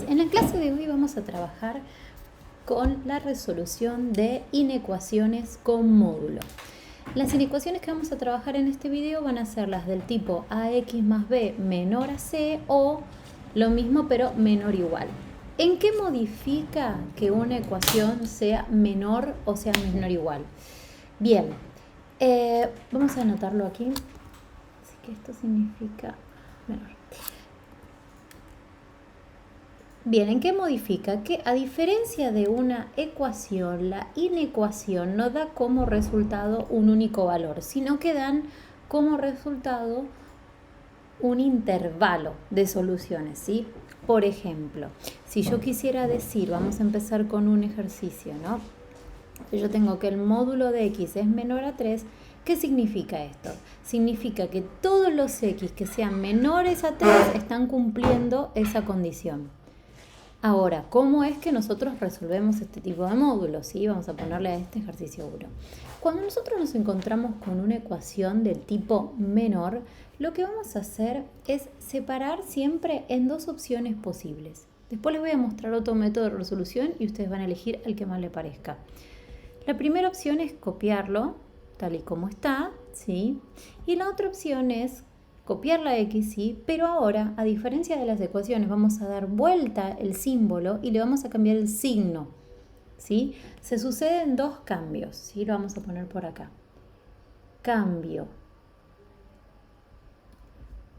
En la clase de hoy vamos a trabajar con la resolución de inecuaciones con módulo. Las inecuaciones que vamos a trabajar en este video van a ser las del tipo ax más b menor a c o lo mismo pero menor o igual. ¿En qué modifica que una ecuación sea menor o sea menor o igual? Bien, vamos a anotarlo aquí. Así que esto significa menor. Bien, ¿en qué modifica? Que a diferencia de una ecuación, la inecuación no da como resultado un único valor, sino que dan como resultado un intervalo de soluciones, ¿sí? Por ejemplo, si yo quisiera decir, vamos a empezar con un ejercicio, ¿no? Yo tengo que el módulo de x es menor a 3, ¿qué significa esto? Significa que todos los x que sean menores a 3 están cumpliendo esa condición. Ahora, ¿cómo es que nosotros resolvemos este tipo de módulos? ¿Sí? Vamos a ponerle a este ejercicio 1. Cuando nosotros nos encontramos con una ecuación del tipo menor, lo que vamos a hacer es separar siempre en dos opciones posibles. Después les voy a mostrar otro método de resolución y ustedes van a elegir el que más les parezca. La primera opción es copiarlo tal y como está, ¿sí? Y la otra opción es copiar la x, sí, pero ahora, a diferencia de las ecuaciones, vamos a dar vuelta el símbolo y le vamos a cambiar el signo, ¿sí? Se suceden dos cambios, ¿sí? Lo vamos a poner por acá. Cambio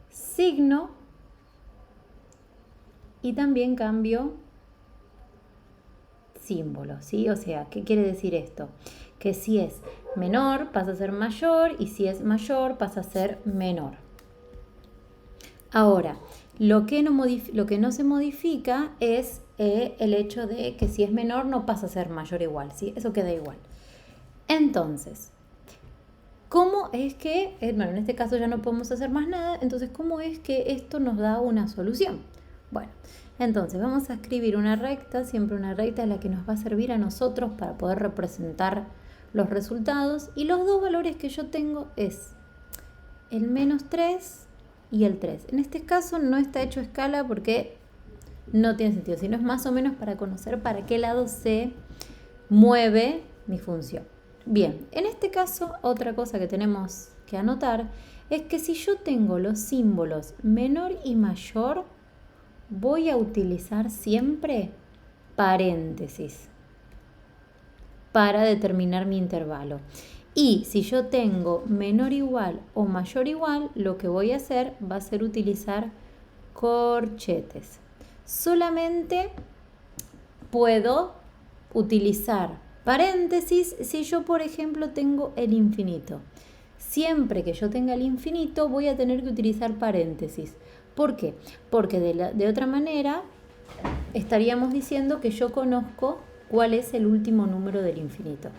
signo y también cambio símbolo, ¿sí? O sea, ¿qué quiere decir esto? Que si es menor pasa a ser mayor y si es mayor pasa a ser menor. Ahora, lo que no se modifica es el hecho de que si es menor no pasa a ser mayor o igual, ¿sí? Eso queda igual. Entonces, ¿cómo es que, bueno, en este caso ya no podemos hacer más nada, entonces, ¿cómo es que esto nos da una solución? Bueno, entonces vamos a escribir una recta, siempre una recta es la que nos va a servir a nosotros para poder representar los resultados y los dos valores que yo tengo es el menos 3 y el 3. En este caso no está hecho escala porque no tiene sentido, sino es más o menos para conocer para qué lado se mueve mi función. Bien, en este caso otra cosa que tenemos que anotar es que si yo tengo los símbolos menor y mayor, voy a utilizar siempre paréntesis para determinar mi intervalo. Y si yo tengo menor igual o mayor igual, lo que voy a hacer va a ser utilizar corchetes. Solamente puedo utilizar paréntesis si yo, por ejemplo, tengo el infinito. Siempre que yo tenga el infinito voy a tener que utilizar paréntesis. ¿Por qué? Porque de otra manera estaríamos diciendo que yo conozco cuál es el último número del infinito.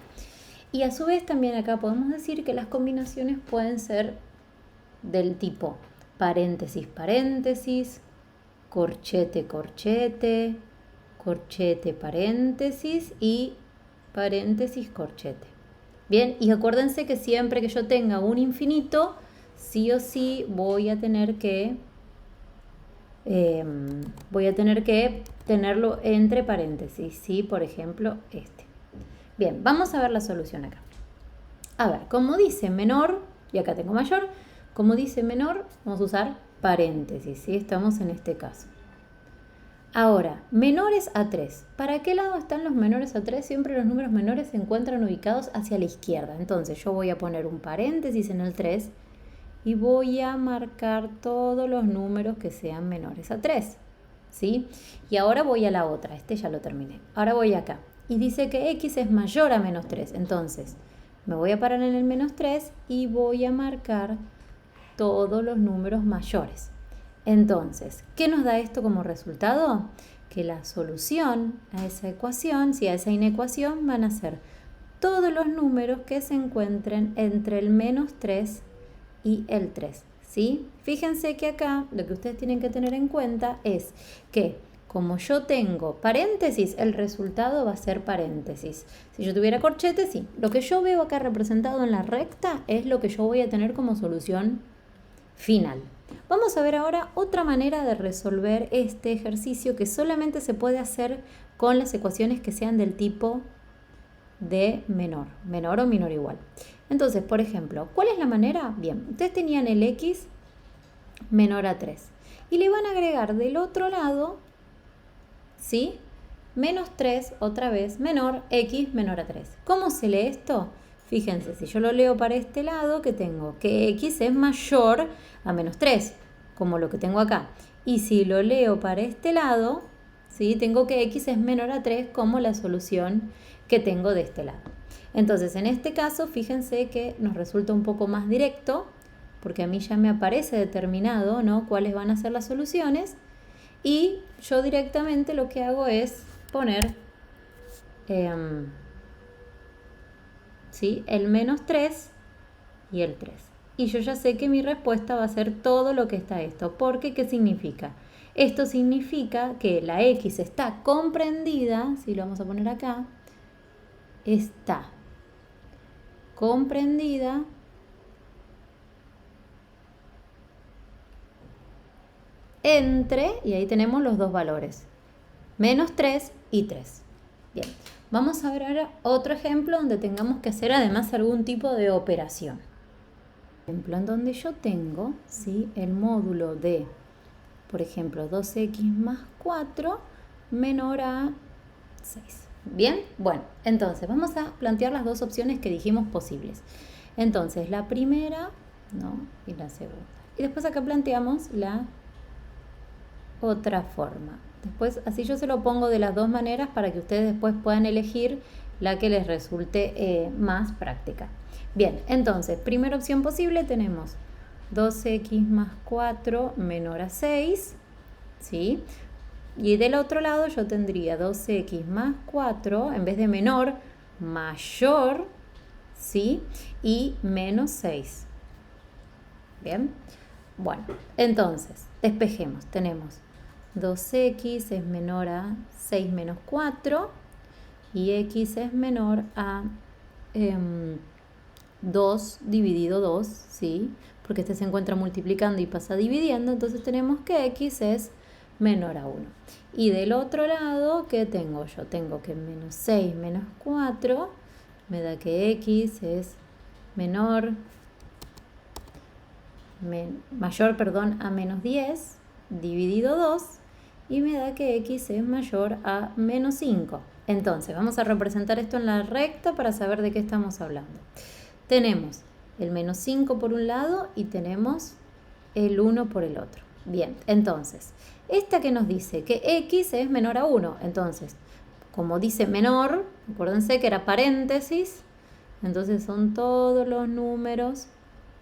Y a su vez también acá podemos decir que las combinaciones pueden ser del tipo paréntesis, paréntesis, corchete, corchete, corchete, paréntesis y paréntesis, corchete. Bien, y acuérdense que siempre que yo tenga un infinito, sí o sí voy a tener que tenerlo entre paréntesis, ¿sí? Por ejemplo, este. Bien, vamos a ver la solución acá. A ver, como dice menor, y acá tengo mayor, como dice menor, vamos a usar paréntesis, ¿sí? Estamos en este caso. Ahora, menores a 3. ¿Para qué lado están los menores a 3? Siempre los números menores se encuentran ubicados hacia la izquierda. Entonces yo voy a poner un paréntesis en el 3 y voy a marcar todos los números que sean menores a 3, ¿sí? Y ahora voy a la otra, este ya lo terminé. Ahora voy acá. Y dice que x es mayor a menos 3. Entonces, me voy a parar en el menos 3 y voy a marcar todos los números mayores. Entonces, ¿qué nos da esto como resultado? Que la solución a esa ecuación, a esa inecuación, van a ser todos los números que se encuentren entre el menos 3 y el 3, ¿sí? Fíjense que acá lo que ustedes tienen que tener en cuenta es que como yo tengo paréntesis, el resultado va a ser paréntesis. Si yo tuviera corchete, sí. Lo que yo veo acá representado en la recta es lo que yo voy a tener como solución final. Vamos a ver ahora otra manera de resolver este ejercicio que solamente se puede hacer con las ecuaciones que sean del tipo de menor o menor igual. Entonces, por ejemplo, ¿cuál es la manera? Bien, ustedes tenían el x menor a 3 y le van a agregar del otro lado, ¿sí? Menos 3 otra vez, menor x menor a 3. ¿Cómo se lee esto? Fíjense, si yo lo leo para este lado, que tengo que x es mayor a menos 3, como lo que tengo acá. Y si lo leo para este lado, ¿sí? Tengo que x es menor a 3 como la solución que tengo de este lado. Entonces, en este caso, fíjense que nos resulta un poco más directo, porque a mí ya me aparece determinado, ¿no?, cuáles van a ser las soluciones. Y yo directamente lo que hago es poner ¿sí?, el menos 3 y el 3. Y yo ya sé que mi respuesta va a ser todo lo que está esto. Porque, ¿qué significa? Esto significa que la x está comprendida, si lo vamos a poner acá, está comprendida entre, y ahí tenemos los dos valores, menos 3 y 3. Bien, vamos a ver ahora otro ejemplo donde tengamos que hacer además algún tipo de operación. Ejemplo en donde yo tengo, ¿sí?, el módulo de, por ejemplo, 2x más 4 menor a 6. Bien, bueno, entonces vamos a plantear las dos opciones que dijimos posibles. Entonces, la primera, ¿no?, y la segunda. Y después acá planteamos la otra forma. Después, así yo se lo pongo de las dos maneras para que ustedes después puedan elegir la que les resulte más práctica. Bien, entonces, primera opción posible tenemos 2x más 4 menor a 6, ¿sí? Y del otro lado yo tendría 2x más 4, en vez de menor, mayor, ¿sí?, y menos 6. Bien, bueno, entonces, despejemos. Tenemos 2x es menor a 6 menos 4 y x es menor a 2 dividido 2, ¿sí?, porque este se encuentra multiplicando y pasa dividiendo, entonces tenemos que x es menor a 1. Y del otro lado, ¿qué tengo yo? Tengo que menos 6 menos 4 me da que x es mayor, a menos 10 dividido 2 y me da que x es mayor a menos 5. Entonces, vamos a representar esto en la recta para saber de qué estamos hablando. Tenemos el menos 5 por un lado y tenemos el 1 por el otro. Bien, entonces, esta que nos dice que x es menor a 1. Entonces, como dice menor, acuérdense que era paréntesis, entonces son todos los números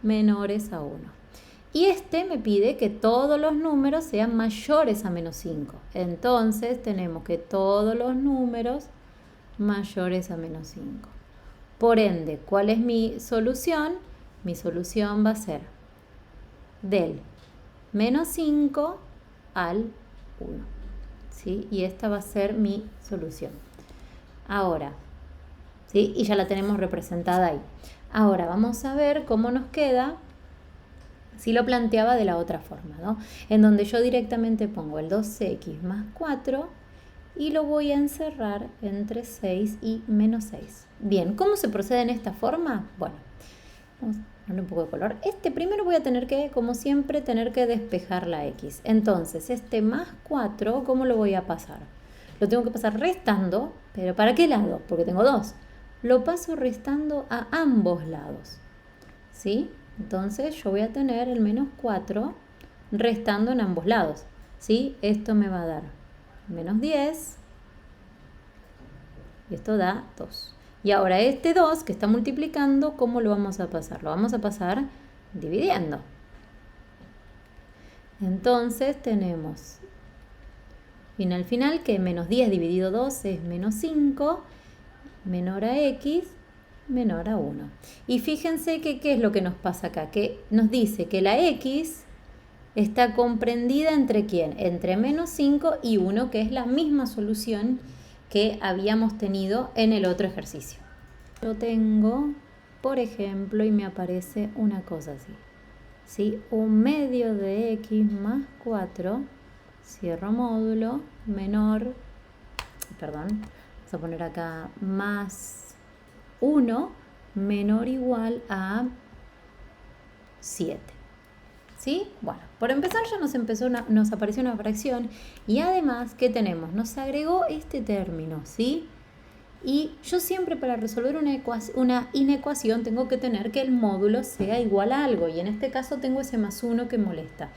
menores a 1. Y este me pide que todos los números sean mayores a menos 5. Entonces tenemos que todos los números mayores a menos 5. Por ende, ¿cuál es mi solución? Mi solución va a ser del menos 5 al 1. ¿Sí? Y esta va a ser mi solución. Ahora, ¿sí?, y ya la tenemos representada ahí. Ahora vamos a ver cómo nos queda si lo planteaba de la otra forma, ¿no?, en donde yo directamente pongo el 2x más 4 y lo voy a encerrar entre 6 y menos 6. Bien, ¿cómo se procede en esta forma? Bueno, vamos a darle un poco de color. Primero voy a tener que, como siempre, despejar la x. Entonces, este más 4, ¿cómo lo voy a pasar? Lo tengo que pasar restando, pero ¿para qué lado? Porque tengo 2. Lo paso restando a ambos lados, ¿sí? Entonces yo voy a tener el menos 4 restando en ambos lados, ¿sí? Esto me va a dar menos 10 y esto da 2. Y ahora este 2 que está multiplicando, ¿cómo lo vamos a pasar? Lo vamos a pasar dividiendo. Entonces tenemos final que menos 10 dividido 2 es menos 5, menor a x, menor a 1. Y fíjense que ¿qué es lo que nos pasa acá? Que nos dice que la x está comprendida entre ¿quién? Entre menos 5 y 1, que es la misma solución que habíamos tenido en el otro ejercicio. Yo tengo, por ejemplo, y me aparece una cosa así, ¿sí? 1/2 de x más 4, cierro módulo, menor, perdón, vamos a poner acá más 1, menor o igual a 7. ¿Sí? Bueno, por empezar ya nos apareció una fracción y además, ¿qué tenemos? Nos agregó este término, ¿sí? Y yo siempre para resolver una inecuación tengo que tener que el módulo sea igual a algo y en este caso tengo ese más 1 que molesta.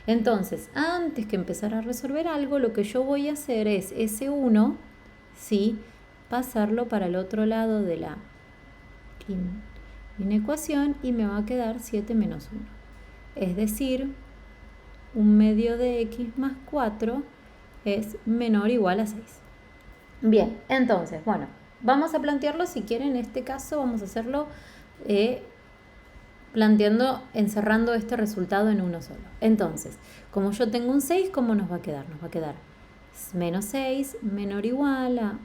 Entonces, antes que empezar a resolver algo, lo que yo voy a hacer es ese 1, ¿sí? Pasarlo para el otro lado de la inecuación y me va a quedar 7 menos 1. Es decir, 1/2 de x más 4 es menor o igual a 6. Bien, entonces, bueno, vamos a plantearlo, si quieren, en este caso vamos a hacerlo encerrando este resultado en uno solo. Entonces, como yo tengo un 6, ¿cómo nos va a quedar? Nos va a quedar menos 6 menor o igual a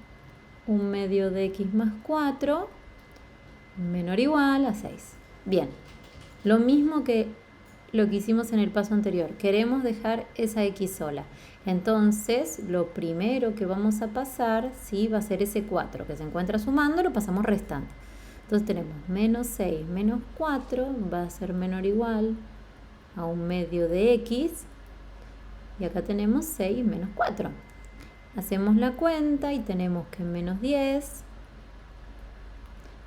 1/2 de x más 4 menor o igual a 6. Bien, lo mismo que lo que hicimos en el paso anterior, queremos dejar esa x sola. Entonces, lo primero que vamos a pasar, ¿sí? Va a ser ese 4 que se encuentra sumando, lo pasamos restante. Entonces tenemos menos 6 menos 4, va a ser menor o igual a 1/2 de x. Y acá tenemos 6 menos 4. Hacemos la cuenta y tenemos que menos 10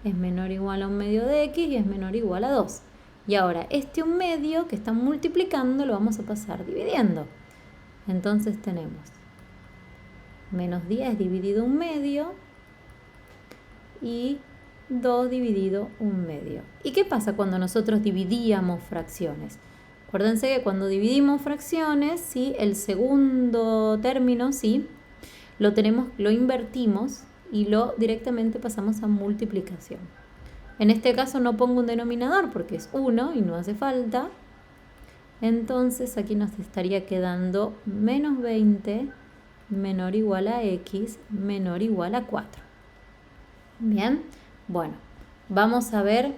es menor o igual a 1/2 de x y es menor o igual a 2. Y ahora, este 1/2 que está multiplicando lo vamos a pasar dividiendo. Entonces tenemos menos 10 dividido 1/2 y 2 dividido 1/2. ¿Y qué pasa cuando nosotros dividíamos fracciones? Acuérdense que cuando dividimos fracciones, ¿sí? El segundo término, ¿sí? Lo invertimos y lo directamente pasamos a multiplicación. En este caso no pongo un denominador porque es 1 y no hace falta. Entonces aquí nos estaría quedando menos 20 menor o igual a x menor o igual a 4. Bien, bueno, vamos a ver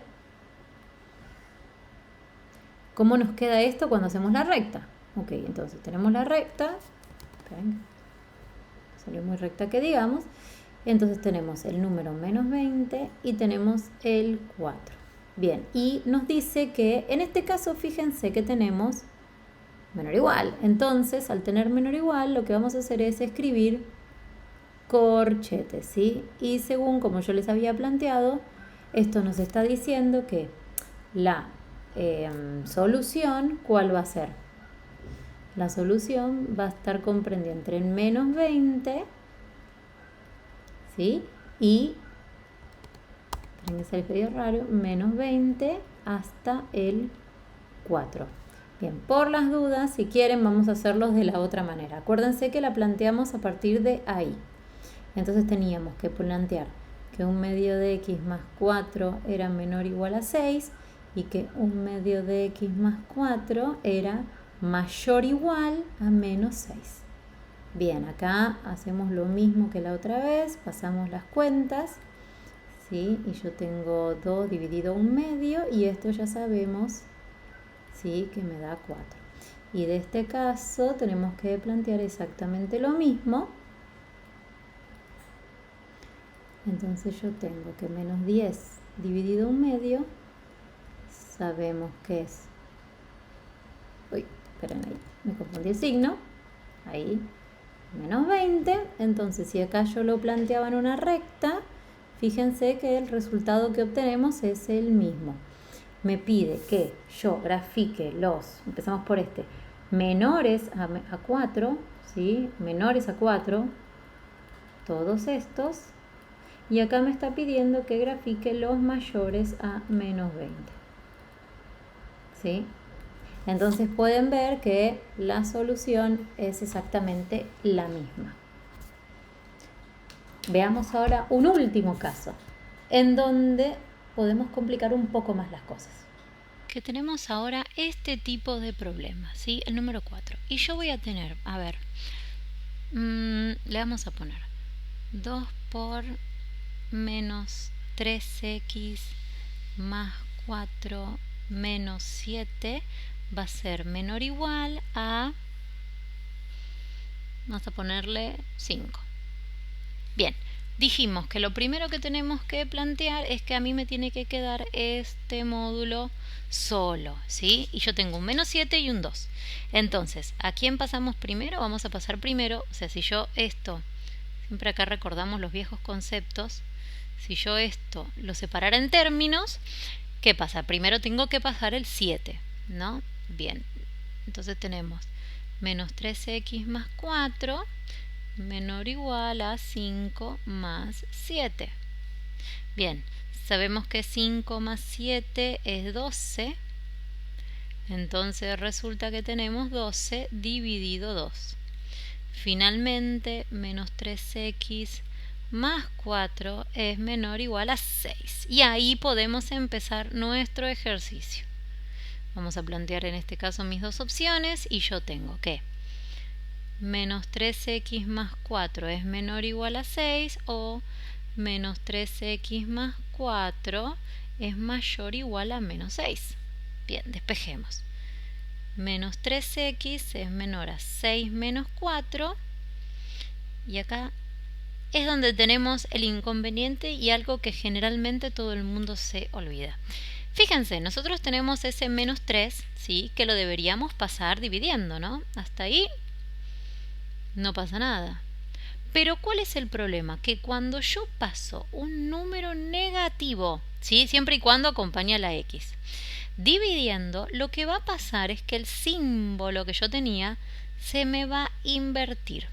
cómo nos queda esto cuando hacemos la recta. Ok, entonces tenemos la recta. Esperen, salió muy recta que digamos. Entonces tenemos el número menos 20 y tenemos el 4. Bien, y nos dice que en este caso fíjense que tenemos menor o igual. Entonces, al tener menor o igual, lo que vamos a hacer es escribir corchetes, ¿sí? Y según como yo les había planteado, esto nos está diciendo que la solución, ¿cuál va a ser? La solución va a estar comprendida entre el menos 20, ¿sí? Y, esperen que se escribió raro, menos 20 hasta el 4. Bien, por las dudas, si quieren, vamos a hacerlos de la otra manera. Acuérdense que la planteamos a partir de ahí. Entonces teníamos que plantear que 1/2 de x más 4 era menor o igual a 6 y que 1/2 de x más 4 era mayor o igual a menos 6. Bien, acá hacemos lo mismo que la otra vez, pasamos las cuentas, ¿sí? Y yo tengo 2 dividido 1/2 y esto ya sabemos, ¿sí? Que me da 4. Y de este caso tenemos que plantear exactamente lo mismo. Entonces yo tengo que menos 10 dividido 1/2, sabemos que es, uy, esperen ahí, me confundí el signo, ahí, menos 20, entonces si acá yo lo planteaba en una recta, fíjense que el resultado que obtenemos es el mismo. Me pide que yo grafique empezamos por menores a 4, ¿sí? Menores a 4, todos estos. Y acá me está pidiendo que grafique los mayores a menos 20. ¿Sí? Entonces pueden ver que la solución es exactamente la misma. Veamos ahora un último caso, en donde podemos complicar un poco más las cosas. Que tenemos ahora este tipo de problema, ¿sí? El número 4. Y yo voy a tener, a ver, le vamos a poner 2 por menos 3x más 4 menos 7 va a ser menor o igual a, vamos a ponerle 5. Bien, dijimos que lo primero que tenemos que plantear es que a mí me tiene que quedar este módulo solo, ¿sí? Y yo tengo un menos 7 y un 2. Entonces, ¿a quién pasamos primero? Vamos a pasar primero, o sea, si yo esto, siempre acá recordamos los viejos conceptos, si yo esto lo separara en términos, ¿qué pasa? Primero tengo que pasar el 7, ¿no? Bien, entonces tenemos menos 3x más 4 menor o igual a 5 más 7. Bien, sabemos que 5 más 7 es 12, entonces resulta que tenemos 12 dividido 2. Finalmente, menos 3x más 4 es menor o igual a 6. Y ahí podemos empezar nuestro ejercicio. Vamos a plantear en este caso mis dos opciones y yo tengo que menos 3x más 4 es menor o igual a 6 o menos 3x más 4 es mayor o igual a menos 6. Bien, despejemos. Menos 3x es menor a 6 menos 4 y acá es donde tenemos el inconveniente y algo que generalmente todo el mundo se olvida. Fíjense, nosotros tenemos ese menos 3, ¿sí? Que lo deberíamos pasar dividiendo, ¿no? Hasta ahí no pasa nada. Pero ¿cuál es el problema? Que cuando yo paso un número negativo, ¿sí? Siempre y cuando acompaña la x, dividiendo, lo que va a pasar es que el símbolo que yo tenía se me va a invertir,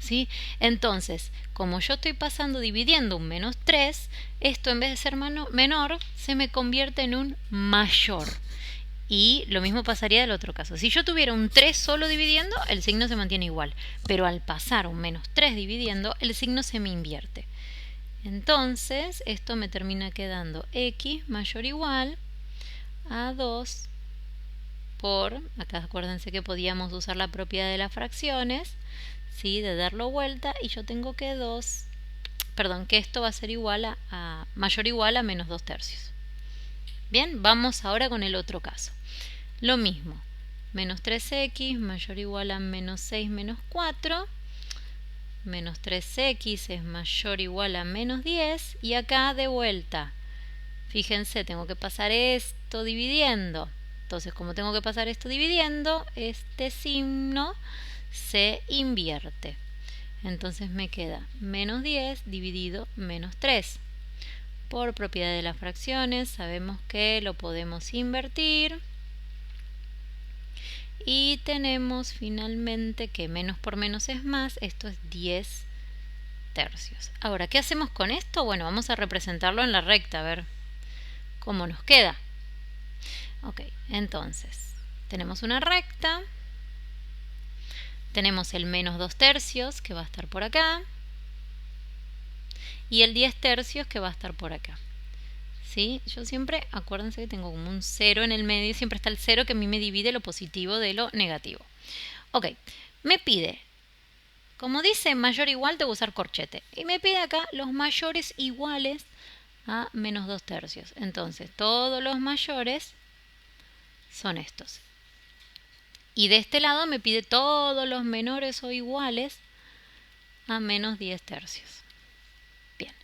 ¿sí? Entonces, como yo estoy pasando dividiendo un menos 3, esto en vez de ser menor, se me convierte en un mayor. Y lo mismo pasaría del otro caso. Si yo tuviera un 3 solo dividiendo, el signo se mantiene igual. Pero al pasar un menos 3 dividiendo, el signo se me invierte. Entonces, esto me termina quedando x mayor o igual a 2 por, acá acuérdense que podíamos usar la propiedad de las fracciones, ¿sí? De darlo vuelta, y yo tengo que que esto va a ser igual a mayor o igual a menos 2 tercios. Bien, vamos ahora con el otro caso. Lo mismo, menos 3x mayor o igual a menos 6 menos 4, menos 3x es mayor o igual a menos 10, y acá de vuelta, fíjense, tengo que pasar esto dividiendo. Entonces, como tengo que pasar esto dividiendo, este signo se invierte. Entonces me queda menos 10 dividido menos 3. Por propiedad de las fracciones sabemos que lo podemos invertir. Y tenemos finalmente que menos por menos es más, esto es 10 tercios. Ahora, ¿qué hacemos con esto? Bueno, vamos a representarlo en la recta, a ver cómo nos queda. Ok, entonces, tenemos una recta, tenemos el menos 2 tercios que va a estar por acá, y el 10 tercios que va a estar por acá. ¿Sí? Yo siempre, acuérdense que tengo como un 0 en el medio, siempre está el 0 que a mí me divide lo positivo de lo negativo. Ok, me pide, como dice mayor o igual, tengo que usar corchete. Y me pide acá los mayores iguales a menos 2 tercios. Entonces, todos los mayores son estos. Y de este lado me pide todos los menores o iguales a menos 10 tercios. Bien.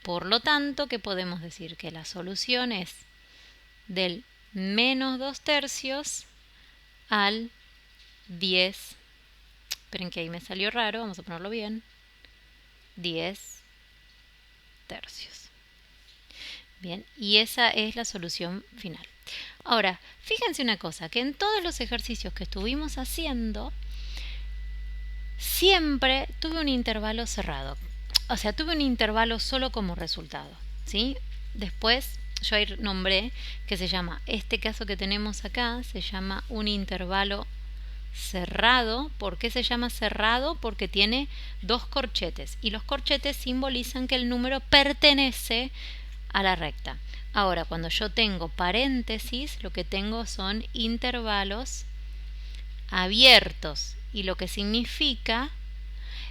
Por lo tanto, ¿qué podemos decir? Que la solución es del menos 2 tercios al 10. Esperen que ahí me salió raro, vamos a ponerlo bien. 10 tercios. Bien, y esa es la solución final. Ahora, fíjense una cosa, que en todos los ejercicios que estuvimos haciendo, siempre tuve un intervalo cerrado. O sea, tuve un intervalo solo como resultado, ¿sí? Después yo ahí nombré que se llama, este caso que tenemos acá, se llama un intervalo cerrado. ¿Por qué se llama cerrado? Porque tiene dos corchetes, y los corchetes simbolizan que el número pertenece a la recta. Ahora, cuando yo tengo paréntesis, lo que tengo son intervalos abiertos, y lo que significa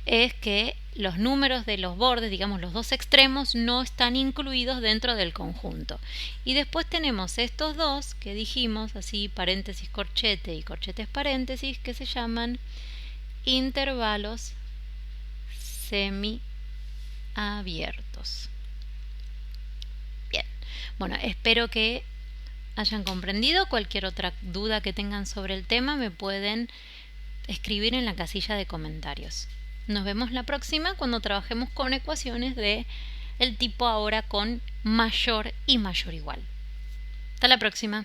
es que los números de los bordes, digamos los dos extremos, no están incluidos dentro del conjunto. Y después tenemos estos dos que dijimos, así paréntesis corchete y corchetes paréntesis, que se llaman intervalos semiabiertos. Bien, bueno, espero que hayan comprendido. Cualquier otra duda que tengan sobre el tema me pueden escribir en la casilla de comentarios. Nos vemos la próxima cuando trabajemos con ecuaciones de el tipo ahora con mayor y mayor igual. Hasta la próxima.